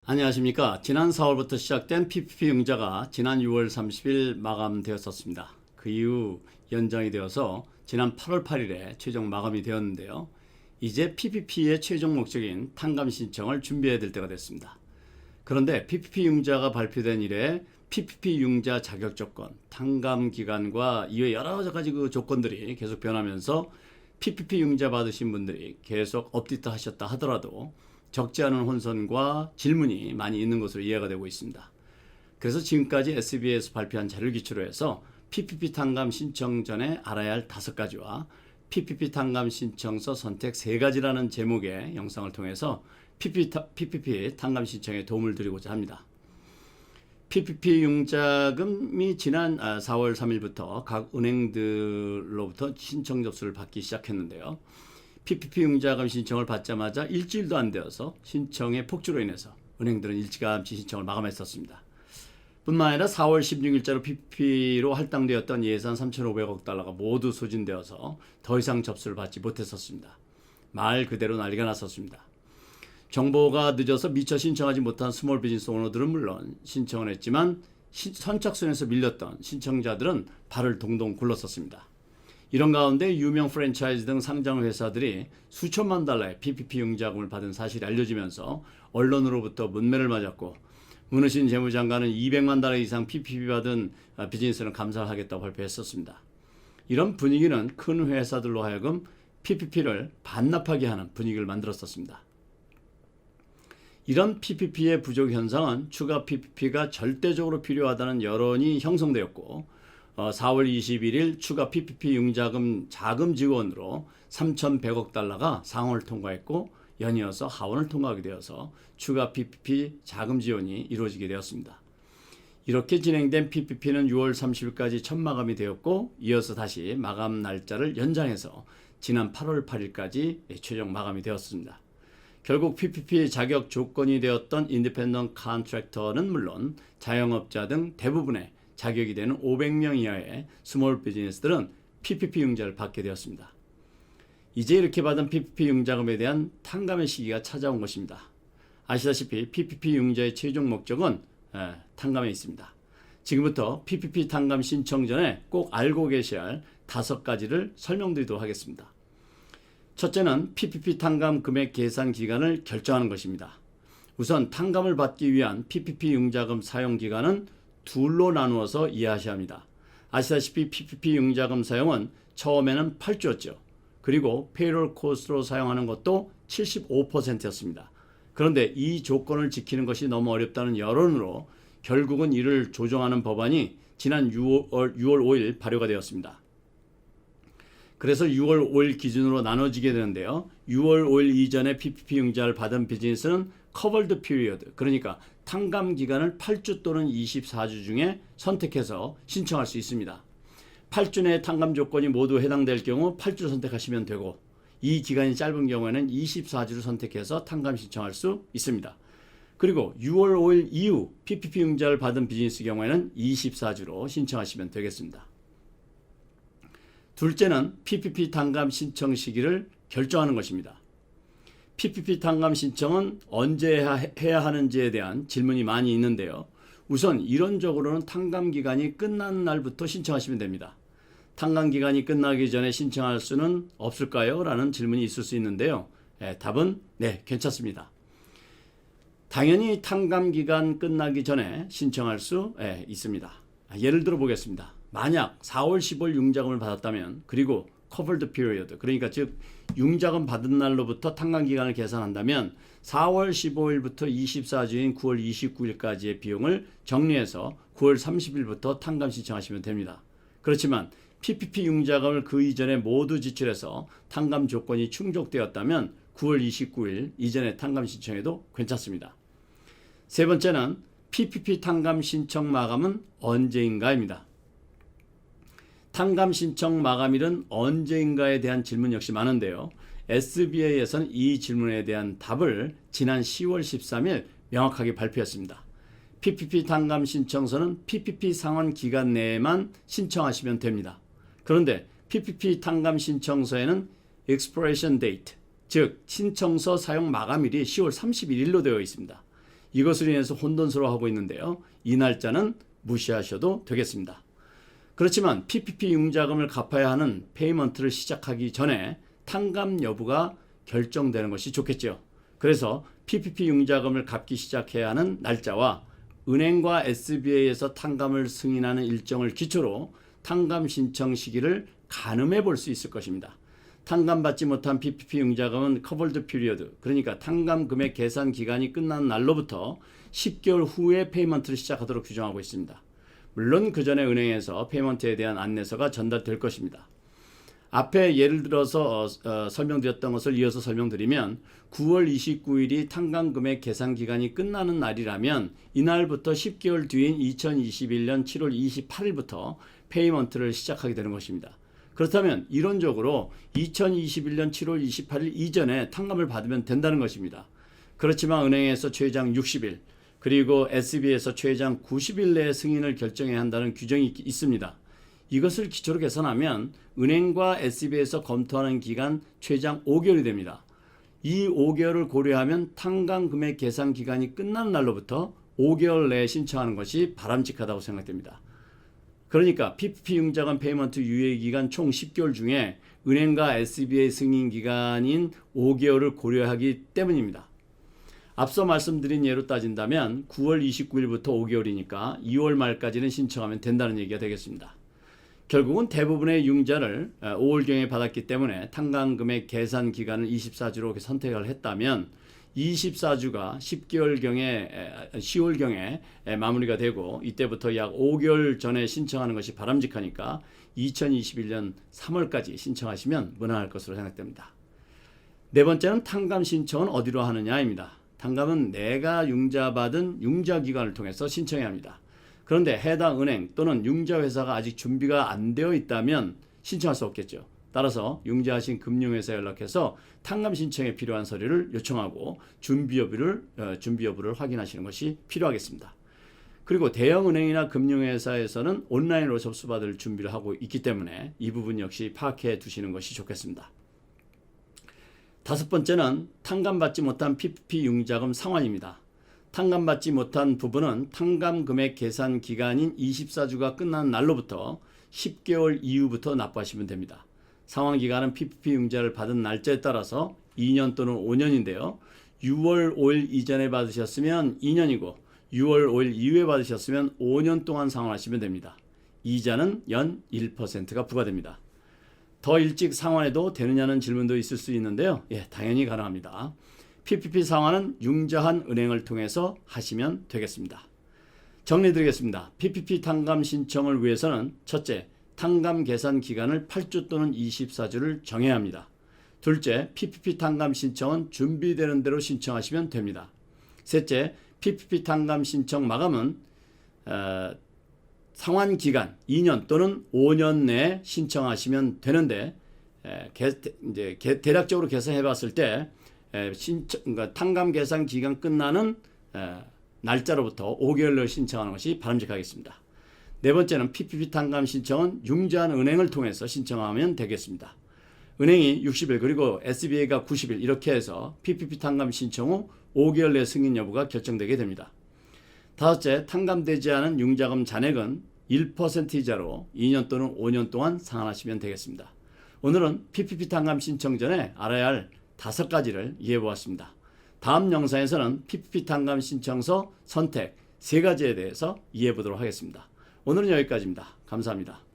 안녕하십니까. 지난 4월부터 시작된 PPP 융자가 지난 6월 30일 마감되었었습니다. 그 이후 연장이 되어서 지난 8월 8일에 최종 마감이 되었는데요. 이제 PPP의 최종 목적인 탕감 신청을 준비해야 될 때가 됐습니다. 그런데 PPP 융자가 발표된 이래 PPP 융자 자격 조건, 탕감 기간과 이외 여러 가지 그 조건들이 계속 변하면서 PPP 융자 받으신 분들이 계속 업데이트 하셨다 하더라도 적지 않은 혼선과 질문이 많이 있는 것으로 이해가 되고 있습니다. 그래서 지금까지 SBA에서 발표한 자료를 기초로 해서 PPP 탕감 신청 전에 알아야 할 5가지와 PPP 탕감 신청서 선택 3가지라는 제목의 영상을 통해서 PPP 탕감 신청에 도움을 드리고자 합니다. PPP 융자금이 지난 4월 3일부터 각 은행들로부터 신청 접수를 받기 시작했는데요. PPP 융자금 신청을 받자마자 일주일도 안 되어서 신청의 폭주로 인해서 은행들은 일찌감치 신청을 마감했었습니다. 뿐만 아니라 4월 16일자로 PPP로 할당되었던 예산 3,500억 달러가 모두 소진되어서 더 이상 접수를 받지 못했었습니다. 말 그대로 난리가 났었습니다. 정보가 늦어서 미처 신청하지 못한 스몰 비즈니스 오너들은 물론 신청을 했지만 선착순에서 밀렸던 신청자들은 발을 동동 굴렀었습니다. 이런 가운데 유명 프랜차이즈 등 상장 회사들이 수천만 달러의 PPP 융자금을 받은 사실이 알려지면서 언론으로부터 문매를 맞았고 문우신 재무장관은 200만 달러 이상 PPP 받은 비즈니스는 감사하겠다고 발표했었습니다. 이런 분위기는 큰 회사들로 하여금 PPP를 반납하게 하는 분위기를 만들었었습니다. 이런 PPP의 부족 현상은 추가 PPP가 절대적으로 필요하다는 여론이 형성되었고 4월 21일 추가 PPP 융자금 자금 지원으로 3,100억 달러가 상원을 통과했고 연이어서 하원을 통과하게 되어서 추가 PPP 자금 지원이 이루어지게 되었습니다. 이렇게 진행된 PPP는 6월 30일까지 첫 마감이 되었고 이어서 다시 마감 날짜를 연장해서 지난 8월 8일까지 최종 마감이 되었습니다. 결국 PPP 자격 조건이 되었던 인디펜던트 컨트랙터는 물론 자영업자 등 대부분의 자격이 되는 500명 이하의 스몰 비즈니스들은 PPP 융자를 받게 되었습니다. 이제 이렇게 받은 PPP 융자금에 대한 탕감의 시기가 찾아온 것입니다. 아시다시피 PPP 융자의 최종 목적은 탕감에 있습니다. 지금부터 PPP 탕감 신청 전에 꼭 알고 계셔야 할 5가지를 설명드리도록 하겠습니다. 첫째는 PPP 탕감 금액 계산 기간을 결정하는 것입니다. 우선 탕감을 받기 위한 PPP 융자금 사용 기간은 둘로 나누어서 이해하셔야 합니다. 아시다시피 PPP 융자금 사용은 처음에는 8주였죠. 그리고 페이롤 코스트로 사용하는 것도 75%였습니다. 그런데 이 조건을 지키는 것이 너무 어렵다는 여론으로 결국은 이를 조정하는 법안이 지난 6월 5일 발효가 되었습니다. 그래서 6월 5일 기준으로 나눠지게 되는데요. 6월 5일 이전에 PPP 융자를 받은 비즈니스는 커버드 피리어드, 그러니까 탕감 기간을 8주 또는 24주 중에 선택해서 신청할 수 있습니다. 8주 내에 탕감 조건이 모두 해당될 경우 8주 선택하시면 되고 이 기간이 짧은 경우에는 24주를 선택해서 탕감 신청할 수 있습니다. 그리고 6월 5일 이후 PPP 융자를 받은 비즈니스 경우에는 24주로 신청하시면 되겠습니다. 둘째는 PPP 탕감 신청 시기를 결정하는 것입니다. PPP 탕감 신청은 언제 해야 하는지에 대한 질문이 많이 있는데요. 우선 이론적으로는 탕감 기간이 끝난 날부터 신청하시면 됩니다. 탕감 기간이 끝나기 전에 신청할 수는 없을까요? 라는 질문이 있을 수 있는데요. 답은 네, 괜찮습니다. 당연히 탕감 기간 끝나기 전에 신청할 수 있습니다. 예를 들어 보겠습니다. 만약 4월 10월 융자금을 받았다면 그리고 covered period, 그러니까 즉 융자금 받은 날로부터 탕감 기간을 계산한다면 4월 15일부터 24주인 9월 29일까지의 비용을 정리해서 9월 30일부터 탕감 신청하시면 됩니다. 그렇지만 PPP 융자금을 그 이전에 모두 지출해서 탕감 조건이 충족되었다면 9월 29일 이전에 탕감 신청해도 괜찮습니다. 세 번째는 PPP 탕감 신청 마감은 언제인가입니다. 탕감 신청 마감일은 언제인가에 대한 질문 역시 많은데요. SBA에서는 이 질문에 대한 답을 지난 10월 13일 명확하게 발표했습니다. PPP 탕감 신청서는 PPP 상환 기간 내에만 신청하시면 됩니다. 그런데 PPP 탕감 신청서에는 expiration date, 즉 신청서 사용 마감일이 10월 31일로 되어 있습니다. 이것으로 인해서 혼돈스러워하고 있는데요. 이 날짜는 무시하셔도 되겠습니다. 그렇지만 PPP 융자금을 갚아야 하는 페이먼트를 시작하기 전에 탕감 여부가 결정되는 것이 좋겠죠. 그래서 PPP 융자금을 갚기 시작해야 하는 날짜와 은행과 SBA에서 탕감을 승인하는 일정을 기초로 탕감 신청 시기를 가늠해 볼 수 있을 것입니다. 탕감받지 못한 PPP 융자금은 커버드 피리어드, 그러니까 탕감 금액 계산 기간이 끝난 날로부터 10개월 후에 페이먼트를 시작하도록 규정하고 있습니다. 물론 그 전에 은행에서 페이먼트에 대한 안내서가 전달될 것입니다. 앞에 예를 들어서 설명드렸던 것을 이어서 설명드리면 9월 29일이 탕감 금액 계산 기간이 끝나는 날이라면 이날부터 10개월 뒤인 2021년 7월 28일부터 페이먼트를 시작하게 되는 것입니다. 그렇다면 이론적으로 2021년 7월 28일 이전에 탕감을 받으면 된다는 것입니다. 그렇지만 은행에서 최장 60일 그리고 SB에서 최장 90일 내에 승인을 결정해야 한다는 규정이 있습니다. 이것을 기초로 계산하면 은행과 SB에서 검토하는 기간 최장 5개월이 됩니다. 이 5개월을 고려하면 탕감 금액 계산 기간이 끝나는 날로부터 5개월 내에 신청하는 것이 바람직하다고 생각됩니다. 그러니까 PPP 융자금 페이먼트 유예 기간 총 10개월 중에 은행과 SBA 승인 기간인 5개월을 고려하기 때문입니다. 앞서 말씀드린 예로 따진다면 9월 29일부터 5개월이니까 2월 말까지는 신청하면 된다는 얘기가 되겠습니다. 결국은 대부분의 융자를 5월경에 받았기 때문에 탕감금액 계산 기간을 24주로 선택을 했다면 24주가 10월경에 마무리가 되고 이때부터 약 5개월 전에 신청하는 것이 바람직하니까 2021년 3월까지 신청하시면 무난할 것으로 생각됩니다. 네 번째는 탕감 신청은 어디로 하느냐입니다. 탕감은 내가 융자받은 융자기관을 통해서 신청해야 합니다. 그런데 해당 은행 또는 융자회사가 아직 준비가 안 되어 있다면 신청할 수 없겠죠. 따라서 융자하신 금융회사에 연락해서 탕감 신청에 필요한 서류를 요청하고 준비 여부를 확인하시는 것이 필요하겠습니다. 그리고 대형은행이나 금융회사에서는 온라인으로 접수받을 준비를 하고 있기 때문에 이 부분 역시 파악해 두시는 것이 좋겠습니다. 다섯 번째는 탕감받지 못한 PPP 융자금 상환입니다. 탕감받지 못한 부분은 탕감 금액 계산 기간인 24주가 끝난 날로부터 10개월 이후부터 납부하시면 됩니다. 상환 기간은 PPP 융자를 받은 날짜에 따라서 2년 또는 5년인데요. 6월 5일 이전에 받으셨으면 2년이고 6월 5일 이후에 받으셨으면 5년 동안 상환하시면 됩니다. 이자는 연 1%가 부과됩니다. 더 일찍 상환해도 되느냐는 질문도 있을 수 있는데요. 당연히 가능합니다. PPP 상환은 융자한 은행을 통해서 하시면 되겠습니다. 정리드리겠습니다. PPP 탕감 신청을 위해서는 첫째, 탕감 계산 기간을 8주 또는 24주를 정해야 합니다. 둘째, PPP 탕감 신청은 준비되는 대로 신청하시면 됩니다. 셋째, PPP 탕감 신청 마감은 상환 기간 2년 또는 5년 내에 신청하시면 되는데 대략적으로 계산해 봤을 때 그러니까 탕감 계산 기간 끝나는 날짜로부터 5개월 내에 신청하는 것이 바람직하겠습니다. 네 번째는 PPP 탕감 신청은 융자한 은행을 통해서 신청하면 되겠습니다. 은행이 60일 그리고 SBA가 90일 이렇게 해서 PPP 탕감 신청 후 5개월 내 승인 여부가 결정되게 됩니다. 다섯째, 탕감되지 않은 융자금 잔액은 1% 이자로 2년 또는 5년 동안 상환하시면 되겠습니다. 오늘은 PPP 탕감 신청 전에 알아야 할 5가지를 이해해 보았습니다. 다음 영상에서는 PPP 탕감 신청서 선택 3가지에 대해서 이해해 보도록 하겠습니다. 오늘은 여기까지입니다. 감사합니다.